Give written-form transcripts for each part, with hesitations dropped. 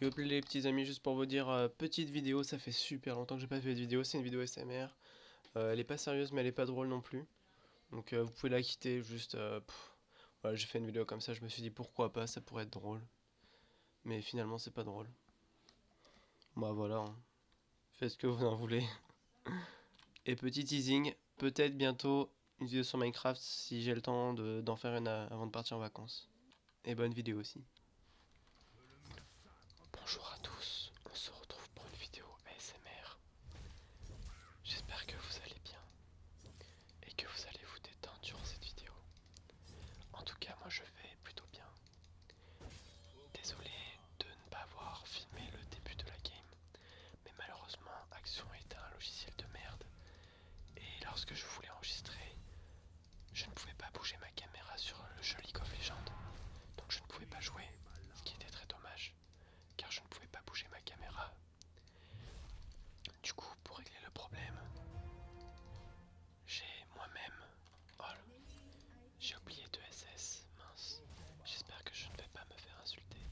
Yo les petits amis, juste pour vous dire, petite vidéo, ça fait super longtemps que j'ai pas fait de vidéo, c'est une vidéo SMR. Elle est pas sérieuse mais elle est pas drôle non plus. Donc vous pouvez la quitter, juste... voilà, j'ai fait une vidéo comme ça, je me suis dit pourquoi pas, ça pourrait être drôle. Mais finalement c'est pas drôle. Bah voilà, hein. Faites ce que vous en voulez. Et petit teasing, peut-être bientôt une vidéo sur Minecraft si j'ai le temps d'en faire une avant de partir en vacances. Et bonne vidéo aussi. Bonjour à tous, on se retrouve pour une vidéo ASMR. J'espère que vous allez bien et que vous allez vous détendre durant cette vidéo. En tout cas, moi je vais plutôt bien. Désolé de ne pas avoir filmé le début de la game, mais malheureusement Action est un logiciel de merde et lorsque je voulais enregistrer, je ne pouvais pas bouger ma caméra sur le jeu League of Legends, donc je ne pouvais pas jouer, ce qui était très dommage, car je ne pouvais pas bouger ma caméra. Du coup, pour régler le problème, j'ai moi-même... Oh, j'ai oublié de SS, mince. J'espère que je ne vais pas me faire insulter.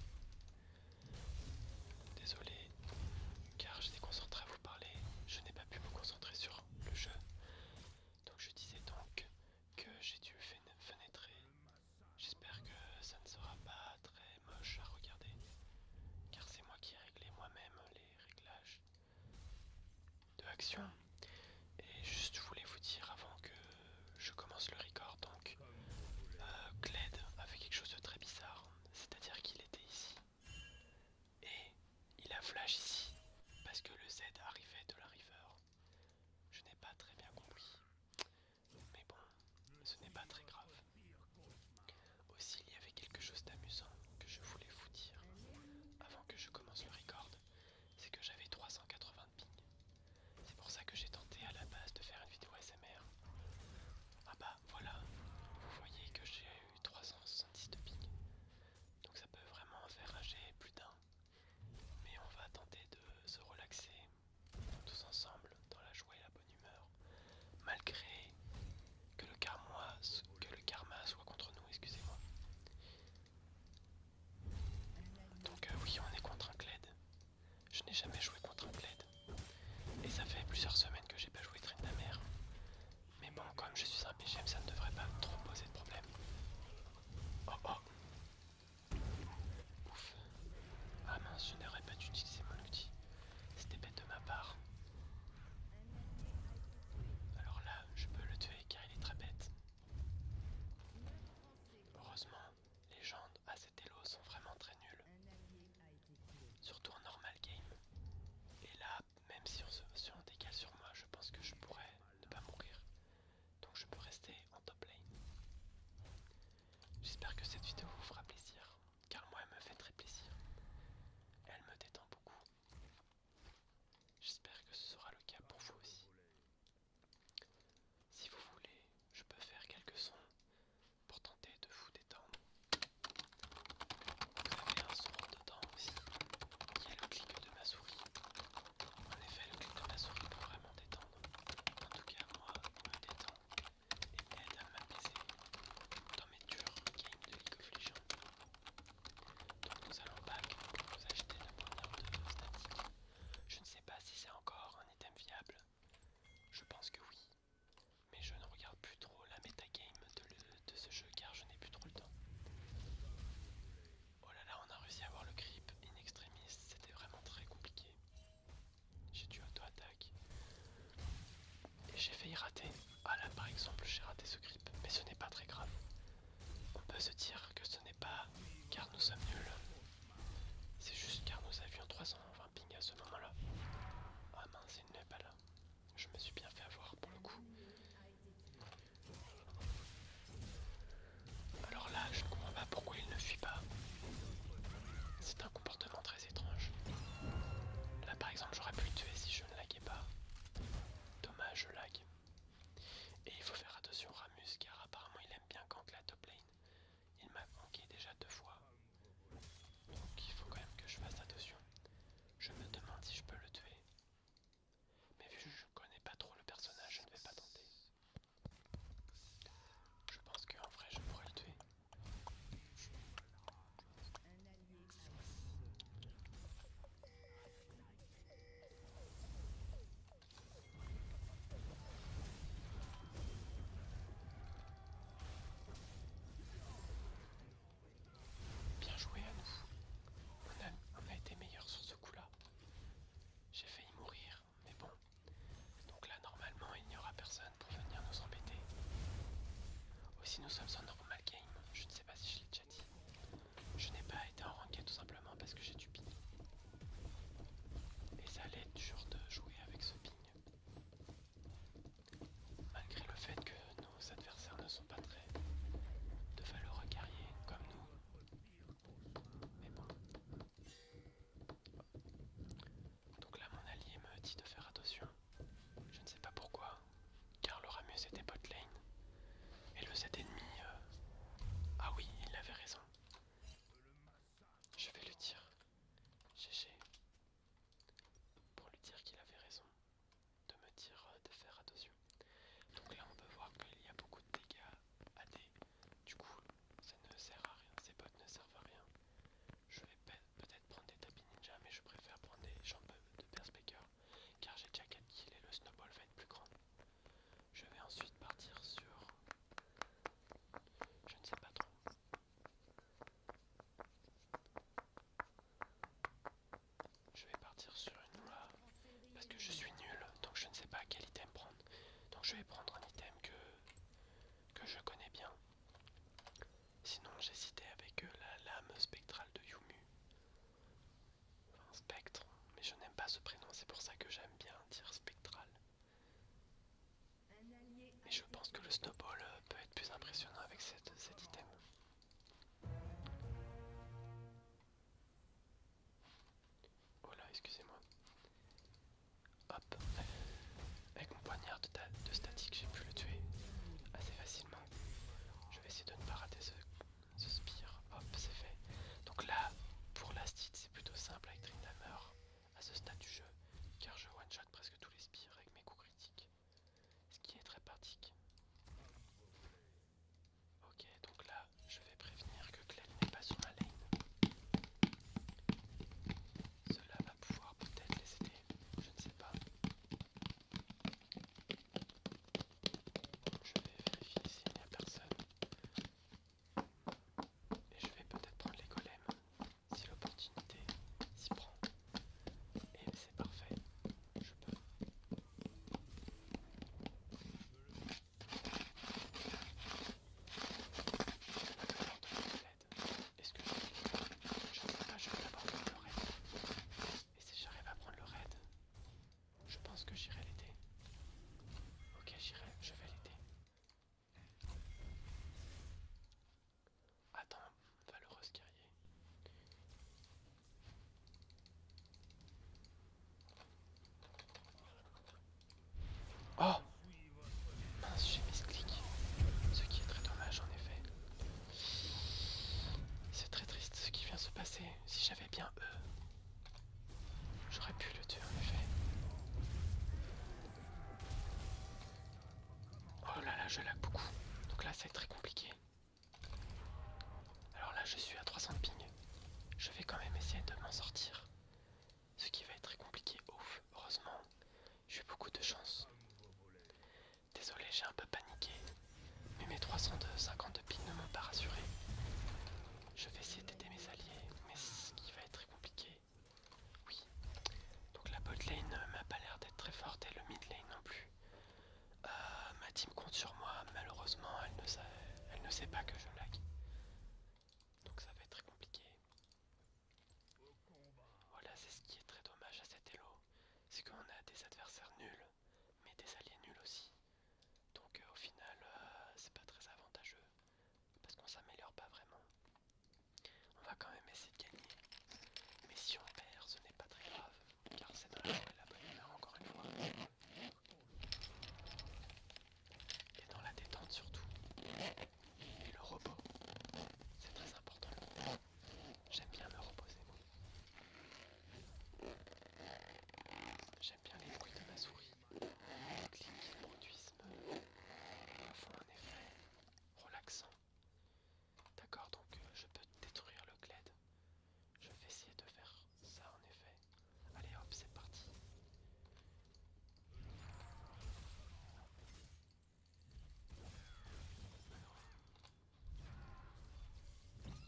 Désolé, car j'étais concentré à vous parler, je n'ai pas pu me concentrer sur le jeu. Donc je disais donc que j'ai dû fenêtrer. J'espère que ça ne sera pas très moche à regarder, car c'est moi qui ai réglé moi-même les réglages de Action. Et juste je voulais vous dire avant que je commence le record, donc Kled a fait quelque chose de très bizarre, c'est-à-dire qu'il était ici et il a flash ici parce que le Z arrivait de la river. Je n'ai pas très bien compris, mais bon, ce n'est pas très grave. Aussi, il y avait quelque chose d'amusant que je voulais vous dire avant que je commence le record, c'est que j'avais 380 de ping. C'est pour ça que j'ai tenté à la base de faire une vidéo SMR. Ah bah voilà, vous voyez que j'ai eu 370 de ping. Donc ça peut vraiment faire rager plus d'un. Mais on va tenter de se relaxer tous ensemble dans la joie et la bonne humeur. Malgré que le karma soit contre nous, excusez-moi. Donc oui, on est contre un Kled. Je n'ai jamais joué contre un Kled. Et ça fait plusieurs semaines que j'ai pas joué Tryndamere. Mais bon, comme je suis un PGM, ça ne devrait pas trop poser de problème. Oh oh. Ouf. Ah mince, je n'aurais pas dû utiliser mon outil. C'était bête de ma part. Alors là, je peux le tuer car il est très bête. Heureusement, les gens à cet elo sont vraiment très nuls. Surtout en normal game. Et là, même si on décale sur moi, je pense que je pourrais ne pas mourir. Donc je peux rester en top lane. J'espère que cette vidéo vous fera plaisir, car moi elle me fait très plaisir. Elle me détend beaucoup. J'espère que ce sera le cas pour vous aussi. Si vous voulez, je peux faire quelques sons pour tenter de vous détendre. Vous avez un son dedans aussi, qui est le clic de ma souris. En effet, le clic de ma souris peut vraiment détendre. En tout cas, moi, me détend et m'aide à m'apaiser dans mes durs games de League of Legends. Donc nous allons back pour vous acheter la première de statique. Je ne sais pas si c'est encore un item viable. Je pense que oui. Mais je ne regarde plus trop la metagame de ce jeu car je n'ai plus trop le temps. Oh là là, on a réussi à avoir le creep in extremis, c'était vraiment très compliqué. J'ai dû auto-attaque. Et j'ai failli rater. Ah là par exemple j'ai raté ce creep, mais ce n'est pas très grave. On peut se dire que ce n'est pas car nous sommes nuls. C'est juste car nous avions 320 ping à ce moment-là. Ah mince, il n'est pas là. Je me suis bien fait avoir pour le coup. Alors là, je ne comprends pas pourquoi il ne fuit pas. C'est un comportement très étrange. Là par exemple, j'aurais pu le tuer si je ne laguais pas. Dommage, je lag. Et il faut faire attention Ramus car apparemment il aime bien gank la top lane. Il m'a manqué déjà 2 fois. je vais prendre un item que je connais bien. Sinon j'hésitais avec la lame spectrale de Yumu. Enfin spectre, mais je n'aime pas ce prénom, c'est pour ça que j'aime bien dire spectral. Mais je pense que le snowball peut être plus impressionnant avec cet item. Oh là, excusez-moi. Hop, avec mon poignard de statique, j'ai pu le tuer assez facilement. Je vais essayer de ne pas rater ce spire. Hop, c'est fait. Donc là, pour la stite, c'est plutôt simple avec Tryndamere à ce stade du jeu, car je one-shot presque tous les spires avec mes coups critiques, ce qui est très pratique. Ok, donc là, je vais prévenir que Kled n'est pas sur ma lane. Cela va pouvoir peut-être les aider, je ne sais pas. Je vais vérifier s'il n'y a personne. Et je vais peut-être prendre les golems, si l'opportunité s'y prend. Et c'est parfait, je peux. Est-ce que je ne sais pas, je vais d'abord prendre le raid. Et si j'arrive à prendre le raid, je pense que j'irai l'aider. Ok, je vais l'aider. Attends, malheureux guerrier. Oh! Mince, j'ai misclick. Ce qui est très dommage en effet. C'est très triste ce qui vient se passer. Si j'avais bien E, j'aurais pu le tuer en effet. Oh là là, je lag beaucoup. Donc là, c'est très compliqué. Alors là, je suis à 300 de ping. Je vais quand même essayer de m'en sortir. Ce qui va être très compliqué. Ouf, heureusement, j'ai eu beaucoup de chance. Désolé, j'ai un peu paniqué. Mais mes 350 de ping ne m'ont pas rassuré. Je vais essayer d'aider mes alliés, mais ce qui va être très compliqué. Oui. Donc la bot lane m'a pas l'air d'être très forte et le mid lane non plus. Ma team compte sur moi, malheureusement elle ne sait pas que je lag. Donc ça va être très compliqué. Voilà, c'est ce qui est très dommage à cet elo. C'est qu'on a des adversaires nuls, mais des alliés nuls aussi. Donc au final, c'est pas très avantageux. Parce qu'on s'améliore pas vraiment. On va quand même essayer de gagner. Mais si on perd, ce n'est pas très grave. Car c'est dans la joie et la bonne humeur encore une fois. Et dans la détente surtout. Et le repos. C'est très important. J'aime bien me reposer. J'aime bien les bruits de ma souris. Les clics qu'ils produisent me font un effet relaxant. D'accord, donc je peux détruire le Kled. Je vais essayer de faire ça en effet. Allez hop, c'est parti.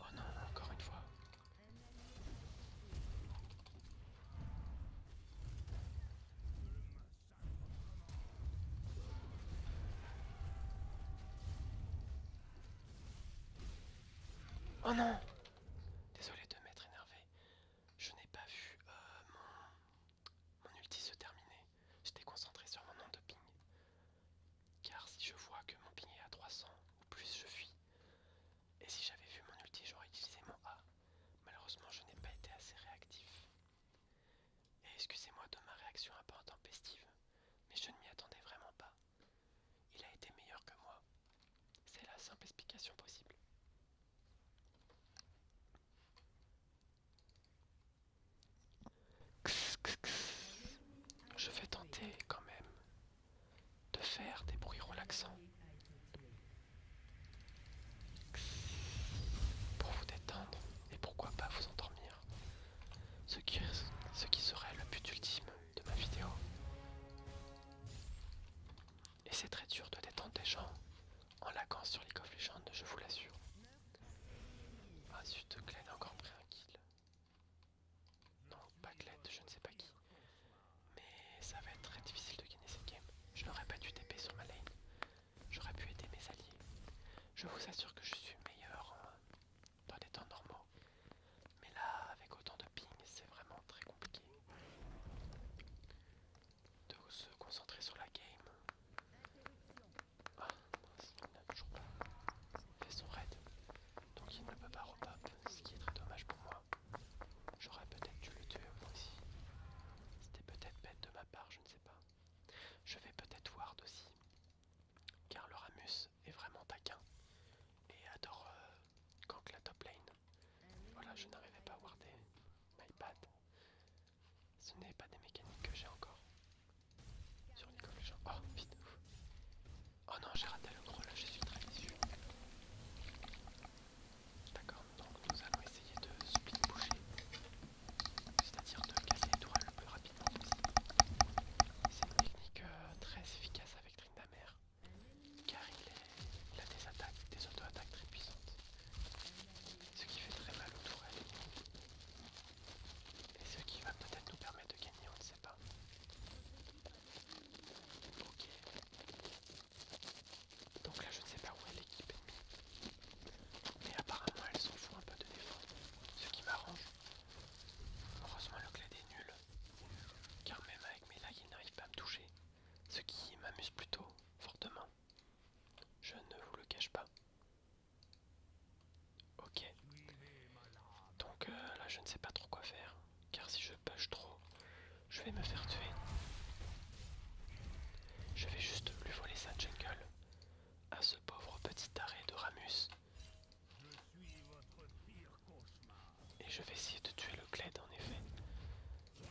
Oh non, encore une fois. Oh non! Désolé de m'être énervé. Je n'ai pas vu mon ulti se terminer. J'étais concentré sur mon nombre de ping. Car si je vois que mon ping est à 300 ou plus, je fuis. Et si j'avais vu mon ulti, j'aurais utilisé mon A. Malheureusement, je n'ai pas été assez réactif. Et excusez-moi de ma réaction un peu intempestive, mais je ne m'y attendais vraiment pas. Il a été meilleur que moi. C'est la simple explication possible. Je vais tenter quand même de faire des bruits relaxants pour vous détendre et pourquoi pas vous endormir. Ce qui serait le but ultime de ma vidéo. Et c'est très dur de détendre des gens en laguant sur League of Legends, je vous l'assure. vous assure que je suis meilleur dans les temps normaux. Mais là, avec autant de ping, c'est vraiment très compliqué de se concentrer sur la game. Ah, mince, il n'a toujours pas fait son raid. Donc il ne peut pas repop, ce qui est très dommage pour moi. J'aurais peut-être dû le tuer moi aussi. C'était peut-être bête de ma part, je ne sais pas. Je vais peut-être ward aussi, car le Ramus est vraiment taquin et adore gank la top lane. Voilà, je n'arrivais pas à warder my bad. Ce n'est pas des mécaniques que j'ai encore sur League of Legends. Oh, vite. Oh non, j'ai raté le gros, là je suis très déçu. D'accord, donc nous allons essayer de split pusher, c'est-à-dire de casser les tourelles le plus rapidement possible. C'est une technique très efficace avec Tryndamere, car il a des attaques, des auto-attaques très puissantes, ce qui fait très mal aux tourelles, et ce qui va peut-être nous permettre de gagner, on ne sait pas. Ok, donc là je ne sais pas où est l'équipe ennemie, mais apparemment elle s'en fout un peu de défense, ce qui m'arrange. Heureusement le Kled est nul, car même avec mes lags il n'arrive pas à me toucher, ce qui m'amuse plutôt fortement. Je ne vous le cache pas. Ok. Donc là je ne sais pas trop quoi faire, car si je push trop, je vais me faire tuer. Je vais juste lui voler sa jungle à ce pauvre petit arrêt de Ramus. Et je vais essayer de tuer le Kled en effet.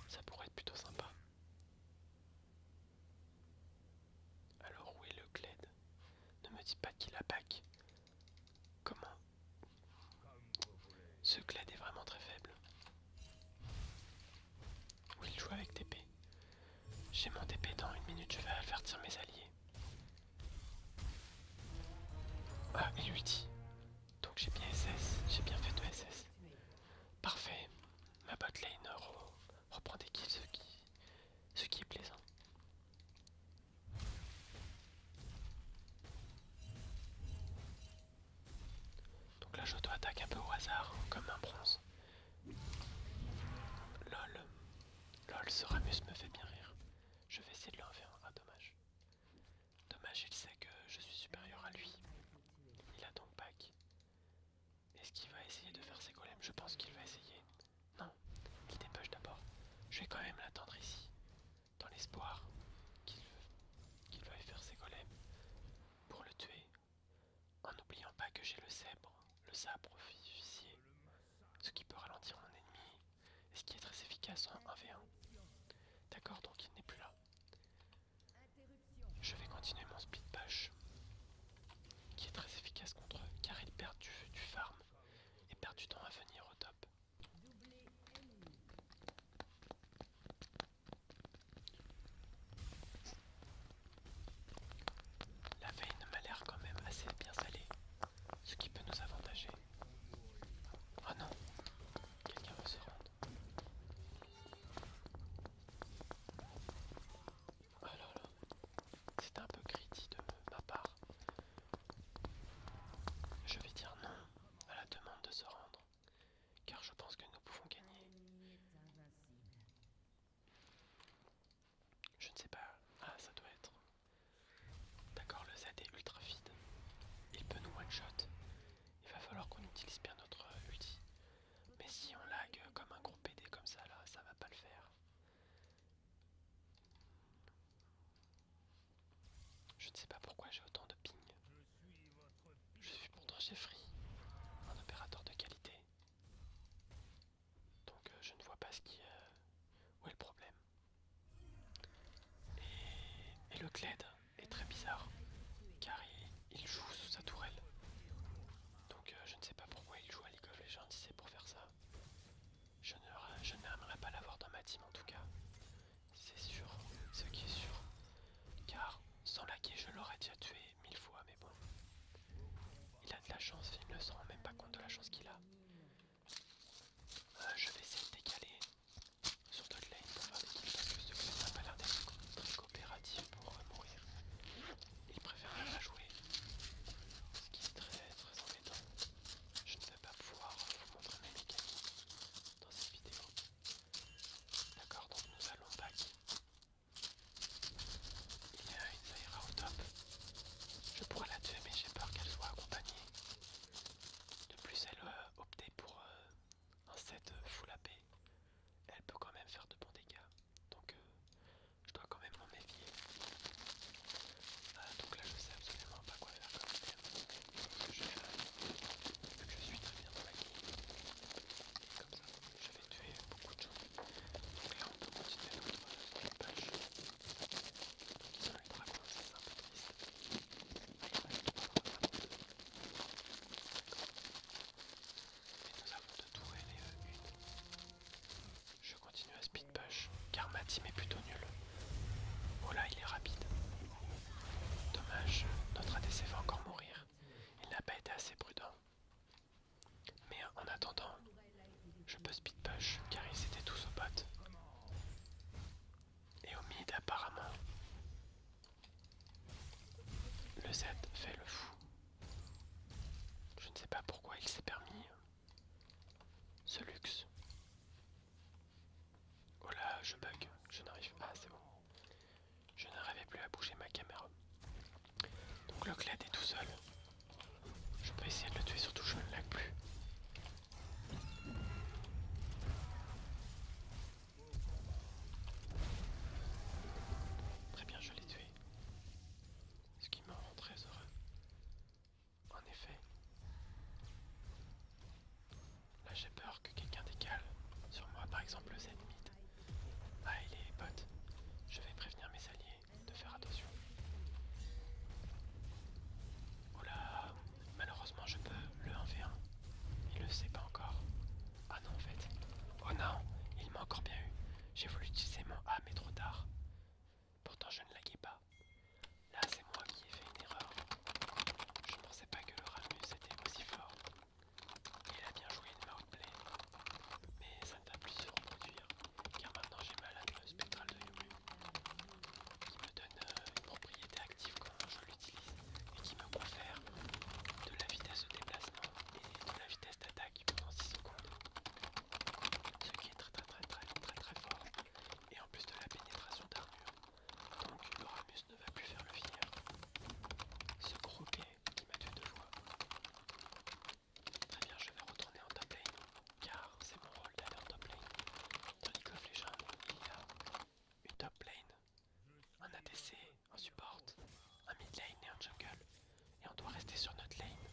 Ça pourrait être plutôt sympa. Alors où est le Kled? Ne me dis pas qu'il a back. Comment? Ce Kled est vraiment très faible. Où il joue avec TP. J'ai mon TP dans une minute, je vais avertir mes alliés. Ah, il lui dit. Donc j'ai bien SS, j'ai bien fait 2 SS. Parfait. Ma bot lane reprend des kills, ce qui est plaisant. Donc là j'auto-attaque un peu au hasard, comme un bronze. Lol. Lol, ce Ramus me fait bien rire. Je vais essayer de l'enlever. Ah, dommage. Dommage, il sait que je suis supérieur à lui. Il a donc back. Est-ce qu'il va essayer de faire ses golems? Je pense qu'il va essayer. Non, il dépush d'abord. Je vais quand même l'attendre ici, dans l'espoir qu'il veuille faire ses golems pour le tuer, en n'oubliant pas que j'ai le sabre officier, ce qui peut ralentir mon ennemi, et ce qui est très efficace en 1v1. D'accord, donc il n'est plus là. Je vais continuer mon speed push, qui est très efficace contre eux, car ils perdent du farm et perdent du temps à venir au top. La veine m'a l'air quand même assez bien salée, ce qui peut nous avantager. Oh non, quelqu'un veut se rendre. Oh là là, c'est un peu greedy de ma part. Je vais dire non à la demande de se rendre, car je pense que nous pouvons gagner. Je ne sais pas. Ah, ça doit être. D'accord, le Z est ultra feed. Il peut nous one-shot. Il va falloir qu'on utilise bien notre ulti. Mais si on lag comme un gros PD comme ça, là, ça va pas le faire. Je ne sais pas pourquoi j'ai autant de ping. Je suis pourtant chez Free, un opérateur de qualité. Donc je ne vois pas où est le problème. Et le Kled est très bizarre, car il joue sous sa tourelle. Donc je ne sais pas pourquoi il joue à League of Legends si c'est pour faire ça. Je n'aimerais pas l'avoir dans ma team en tout cas. C'est sûr, ce qui est sûr. Car sans laquer je l'aurais déjà tué 1000 fois, mais bon. Il a de la chance, il ne se rend même pas compte de la chance qu'il a. Je vais essayer de décaler sur d'autres lanes pour faire des kills parce que ce clan n'a pas l'air d'être très coopératif pour mourir. Il préfère ne pas jouer, ce qui est très team est plutôt nulle. Oh là, il est rapide. Dommage, notre ADC va encore mourir. Il n'a pas été assez prudent. Mais en attendant, je peux speed push car ils étaient tous au bot. Et au mid apparemment, le Z fait le fou. Je ne sais pas pourquoi il s'est permis ce luxe. Oh là, je bug, je n'arrive pas, c'est bon. Je n'arrivais plus à bouger ma caméra. Donc le Kled est tout seul. Je peux essayer de le tuer, surtout je ne lag plus. Très bien, je l'ai tué. Ce qui me rend très heureux. En effet. Là j'ai peur que quelqu'un décale sur moi, par exemple le Z mid. Ah, il est bot. Je vais prévenir mes alliés de faire attention. Oh là, malheureusement je peux le 1v1. Il le sait pas encore. Ah non en fait. Oh non, il m'a encore bien eu. J'ai voulu utiliser mon A mais trop tard. Pourtant je ne laguais pas. Là c'est moi qui ai fait une erreur. Je ne pensais pas que le Ramus était aussi fort. Il a bien joué une outplay. Mais ça ne va plus se reproduire. Car maintenant j'ai malade le spectral de Yomu. Qui me donne une propriété active quand je l'utilise. Et qui me confère de la vitesse de déplacement et de la vitesse d'attaque pendant 6 secondes. Ce qui est très fort. Et en plus de la pénétration d'armure. Donc le Ramus ne va plus faire le fier. Ce gros quai qui m'a tué 2 fois. Très bien, je vais retourner en top lane. Car c'est mon rôle d'aller en top lane. Dans League of Legends, il y a une top lane, un ADC, un support, un mid lane et un jungle. Et on doit rester sur notre lane.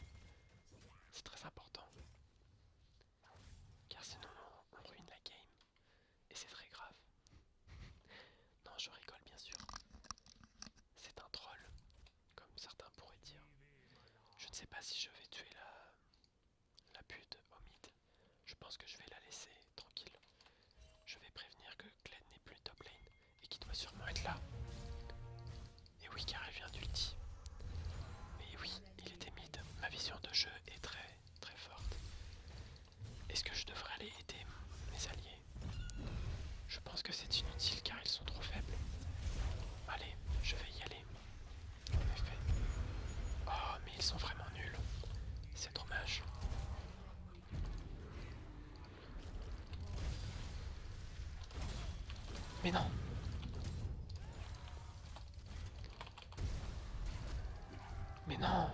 C'est très important. Car sinon on ruine la game. Et c'est très grave. Non, je rigole bien sûr. C'est un troll, comme certains pourraient dire. Je ne sais pas si je vais tuer la pute au mid. Je pense que je vais la laisser tranquille. Je vais prévenir que Kled n'est plus top lane et qu'il doit sûrement être là. Et oui, car elle vient d'ulti. Mais oui, il était mid. Ma vision de jeu est très forte. Est-ce que je devrais aller aider mes alliés? Je pense que c'est inutile car ils sont trop faibles. Allez, je vais y aller. En effet. Oh, mais ils sont vraiment nuls. C'est dommage. Mais non. Mais non.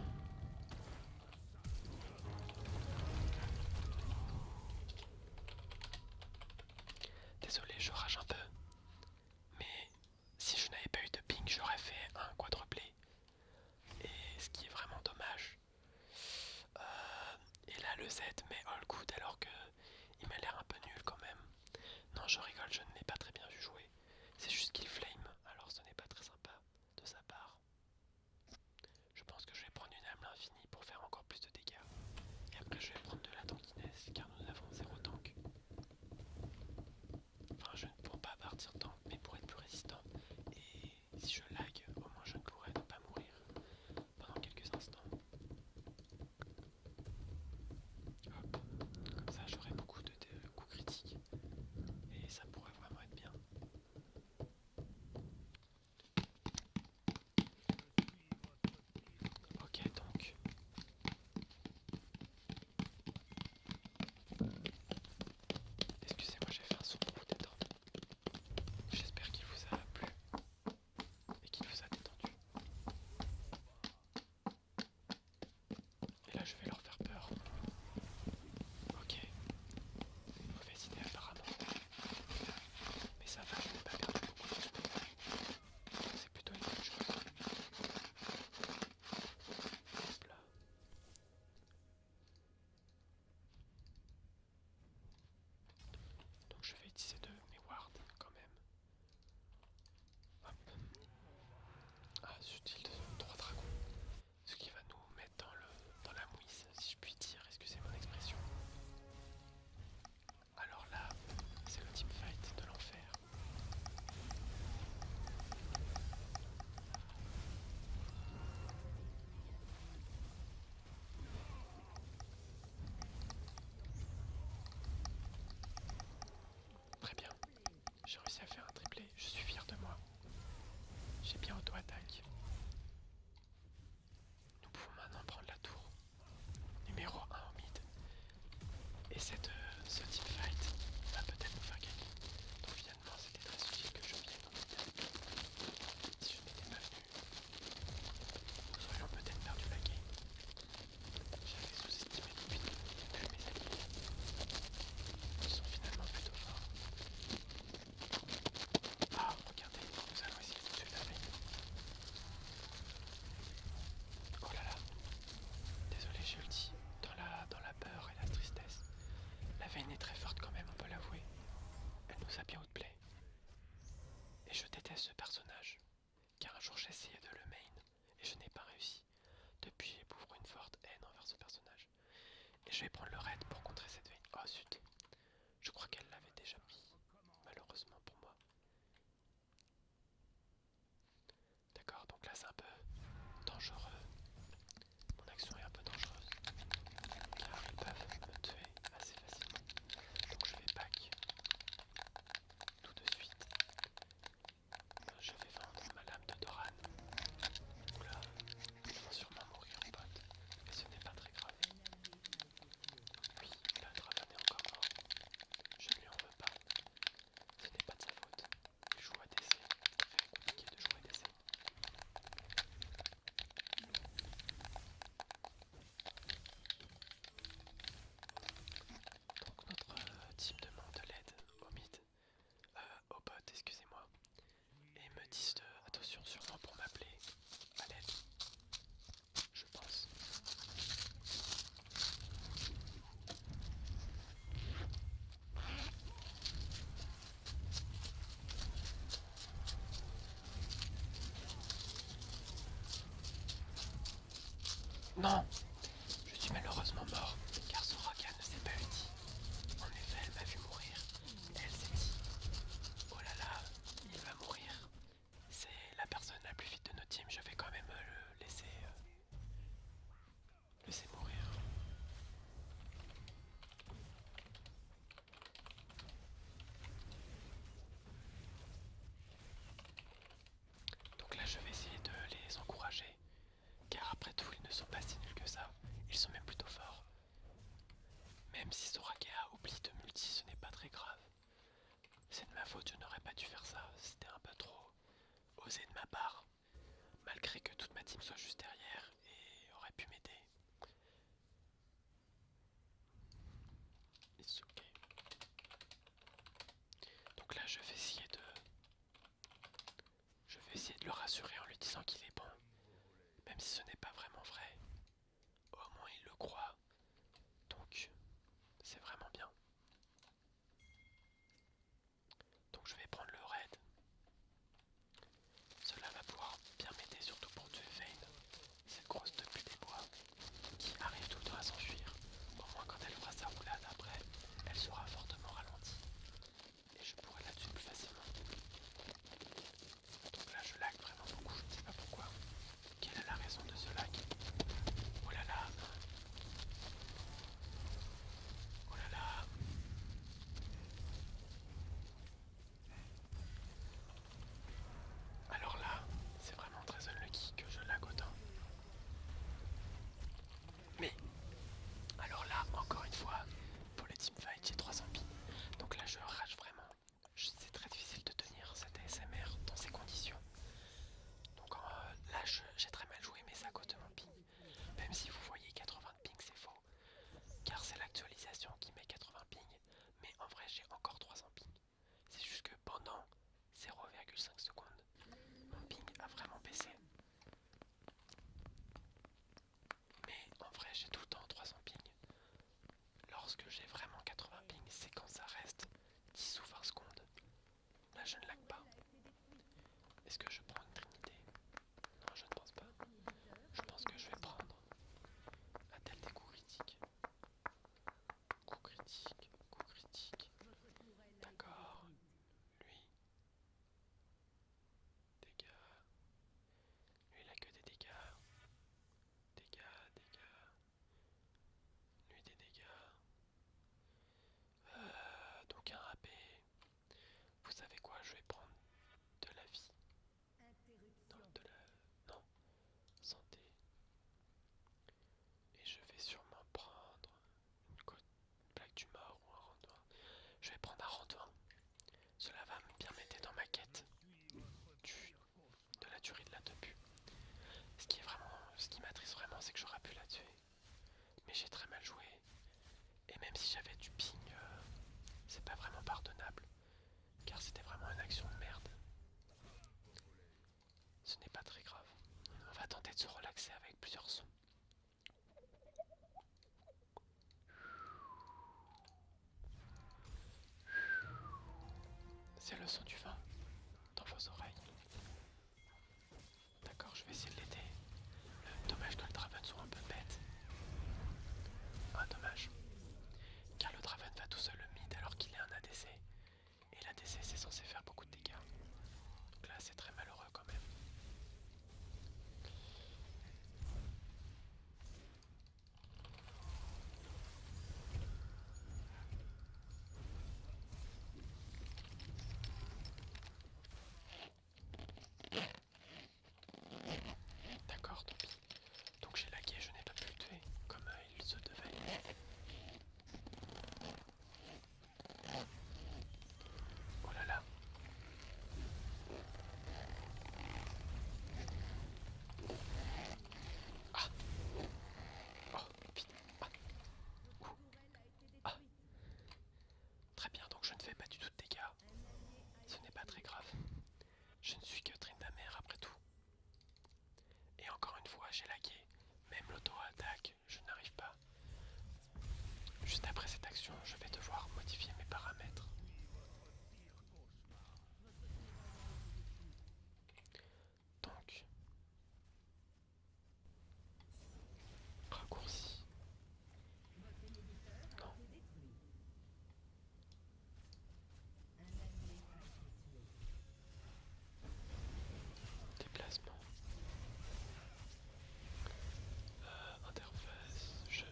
Désolé, je rage un peu. Mais si je n'avais pas eu de ping, j'aurais fait un quadruplé. Et ce qui est vraiment dommage. Et là le Z met all good alors que il m'a l'air un peu nul quand même. Non, je rigole, je ne l'ai pas très bien vu jouer. C'est juste qu'il flame, alors ce n'est pas très sympa de sa part. Je pense que je vais prendre une âme l'infini pour faire encore plus de dégâts. Et après je vais prendre de la tankiness car nous avons 0 tank. Enfin, je ne pourrais pas partir tank, mais pour être plus résistant. Et si je lag, au moins je ne pourrais ne pas mourir pendant quelques instants. Hop, comme ça j'aurai beaucoup de coups critiques. Et ça pourrait vraiment être bien. J'ai bien auto-attaque. Nous pouvons maintenant prendre la tour numéro 1 au mid. Et ce teamfight va peut-être nous faire gagner. Donc finalement c'était très utile que je vienne au mid. Si je n'étais pas venu, nous aurions peut-être perdu la game. J'avais sous-estimé depuis le début mes alliés. Ils sont finalement plutôt forts. Ah, regardez, nous allons essayer de tuer la veille. Oh là là, désolé, j'ai ulti dans la peur et la tristesse. La Vayne est très forte quand même, on peut l'avouer. Elle nous a bien outplay. Et je déteste ce personnage, car un jour j'ai essayé de le main et je n'ai pas réussi. Depuis, j'éprouve une forte haine envers ce personnage. Et je vais prendre le raid pour contrer cette Vayne. Oh zut, je crois qu'elle l'avait déjà pris, malheureusement pour moi. D'accord, donc là c'est un peu dangereux. Mon action est un peu dangereuse, car ils peuvent me tuer assez facilement. Donc je vais pack tout de suite. Je vais vendre ma lame de Doran. Oula, je vais sûrement mourir en pote, mais ce n'est pas très grave. Oui, la Draven est encore mort. Je ne lui en veux pas. Ce n'est pas de sa faute. Il joue à DC. C'est très compliqué de jouer à DC. Donc notre team demande de l'aide au mid, au bot, excusez-moi, et me disent attention sûrement pour m'appeler à l'aide, je pense. Non, je suis malheureusement mort, car Soraka ne s'est pas unie. En effet, elle m'a vu mourir. Elle s'est dit, oh là là, il va mourir. C'est la personne la plus vite de notre team, je vais quand même le laisser mourir. Donc là je vais essayer de les encourager, car après tout ils ne sont pas si nuls que ça, ils sont même plutôt forts. Même si Soraka oublie de multi, ce n'est pas très grave. C'est de ma faute, je n'aurais pas dû faire ça, c'était un peu trop osé de ma part. Malgré que toute ma team soit juste derrière et aurait pu m'aider. It's okay. Donc là je vais essayer de le rassurer en lui disant qu'il est bon. Même si ce n'est pas vraiment vrai. Au moins il le croit. Donc c'est vraiment bien. Donc je vais prendre le raid. Cela va pouvoir bien m'aider surtout pour tuer Vayne. Cette grosse depuis des bois qui arrive tout le temps à s'enfuir. Au moins quand elle fera sa roulade après, elle sera fortement ralentie. Et je pourrai la tuer plus facilement. Donc là je lag vraiment beaucoup, je ne sais pas pourquoi. Quelle est la raison de ce lag? Oh là là. Oh là là. Alors là, c'est vraiment très unlucky que je lag autant. Mais, alors là, encore une fois, pour le teamfight, j'ai 300 ping. Donc là, je rage vraiment. C'est très difficile de tenir cette ASMR dans ces conditions. Donc là, j'ai très mal joué, mais c'est à cause de mon ping. Même si vous voyez 80 de ping, c'est faux. Car c'est l'actualisation qui met 80 ping. Mais en vrai, j'ai encore 300 ping. C'est juste que pendant 0,5 secondes, mon ping a vraiment baissé. Mais en vrai, j'ai tout le temps 300 ping. Lorsque j'ai vraiment 80 ping, c'est quand ça reste 10 ou 20 secondes. Là, je ne lag pas. Est-ce que je prends une trinité? Non, je ne pense pas. Je pense que je vais prendre un tel des coups critiques. Coup critique, coup critique. D'accord. Lui, dégâts. Lui, il a que des dégâts. Dégâts, dégâts. Lui, des dégâts. Donc un AP. Vous savez quoi, je vais prendre de la vie. tuerie de la tepu. Ce qui m'attriste vraiment, c'est que j'aurais pu la tuer. Mais j'ai très mal joué. Et même si j'avais du ping, c'est pas vraiment pardonnable. Car c'était vraiment une action de merde. Ce n'est pas très grave. On va tenter de se relaxer avec plusieurs sons. C'est le son du vent dans vos oreilles. D'accord, je vais essayer de l'aider. Dommage que le Draven soit un peu bête. Ah, dommage. Car le Draven va tout seul le mid alors qu'il est un ADC. Et l'ADC c'est censé faire beaucoup de dégâts. Donc là c'est très malheureux quand même. D'accord, tant pis. Donc j'ai lagué, je n'ai pas pu le tuer comme il se devait. Oh là là. Ah. Oh, vite. Ah. Ouh. Ah. Très bien, donc je ne fais pas du tout de dégâts. Ce n'est pas très grave. Je ne suis que Tryndamere après tout. Et encore une fois, j'ai lagué. Même l'auto-attaque, je n'arrive pas. Juste après cette action, je vais devoir modifier mes paramètres. Donc, raccourci. Non. Déplacement. Interface. Jeu.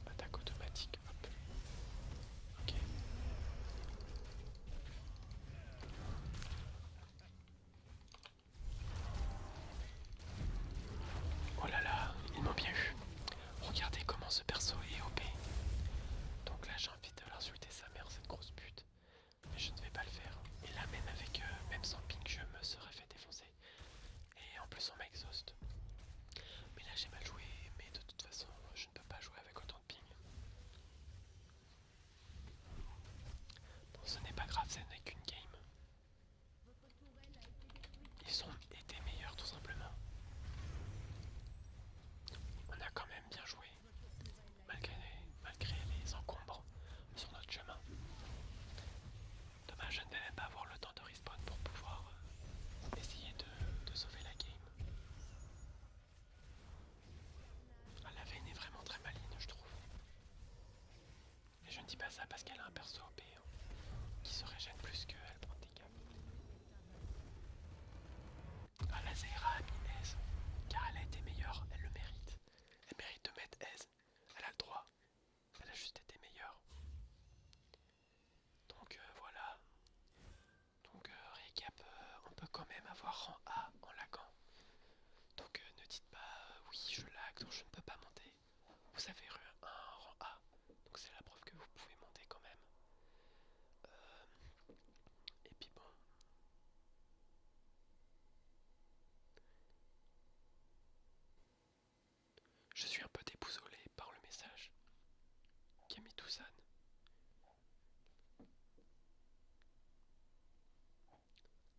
Attaque automatique. Hop. Ok. Oh là là, ils m'ont bien eu. Regardez comment ce perso est OP. Donc là j'ai envie de l'insulter sa mère, cette grosse pute. Mais je ne vais pas le faire. Et là même avec même sans ping je me serais fait défoncer. Et en plus on m'exhauste. Mais là j'ai mal joué, mais de toute façon je ne peux pas jouer avec autant de ping. Bon, ce n'est pas grave, ce n'est qu'une game. Ils ont été meilleurs tout simplement. On a quand même bien joué, malgré les encombres sur notre chemin. Dommage, je ne vais même pas avoir le temps de respawn pour pouvoir essayer de sauver la game. Ah, la Vayne est vraiment très maligne, je trouve. Et je ne dis pas ça parce qu'elle a un perso OP qui se régène plus qu'elle prend des dégâts. Ah, la Zehra a mis aise, car elle a été meilleure, elle le mérite. Elle mérite de mettre aise, elle a le droit. Elle a juste été meilleure. Donc voilà. Donc récap, on peut quand même avoir rang A en laguant. Donc ne dites pas oui je lag donc je ne peux pas monter. Vous avez eu un rang A. Donc c'est la preuve que vous pouvez monter quand même. Et puis bon. Je suis un peu déboussolé par le message qu'a mis Toussaint.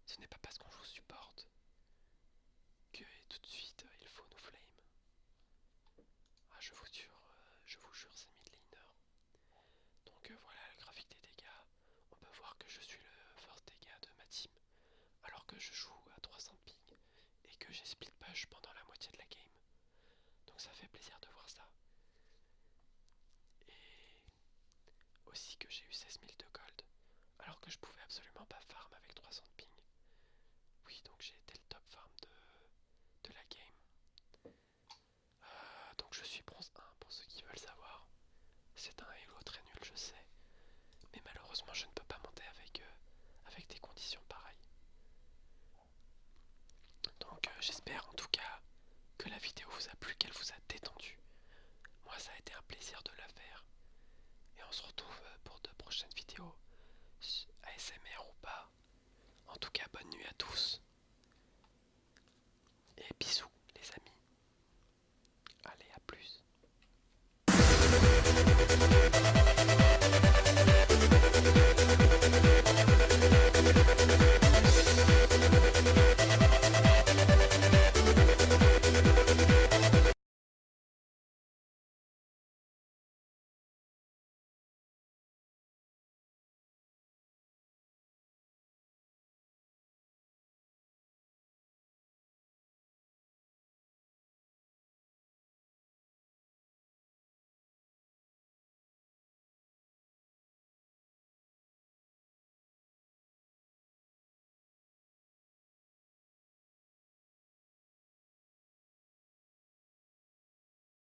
Ce n'est pas parce qu'on joue support que tout de suite il faut nous flame. Ah, je vous jure, c'est midlaner. Donc voilà le graphique des dégâts. On peut voir que je suis le first dégât de ma team, alors que je joue à 300 ping et que j'ai split push pendant la moitié de la game. Donc ça fait plaisir de voir ça. Et aussi que j'ai eu 16 000 de gold, alors que je pouvais absolument pas farm avec 300 ping. tout cas, bonne nuit à tous.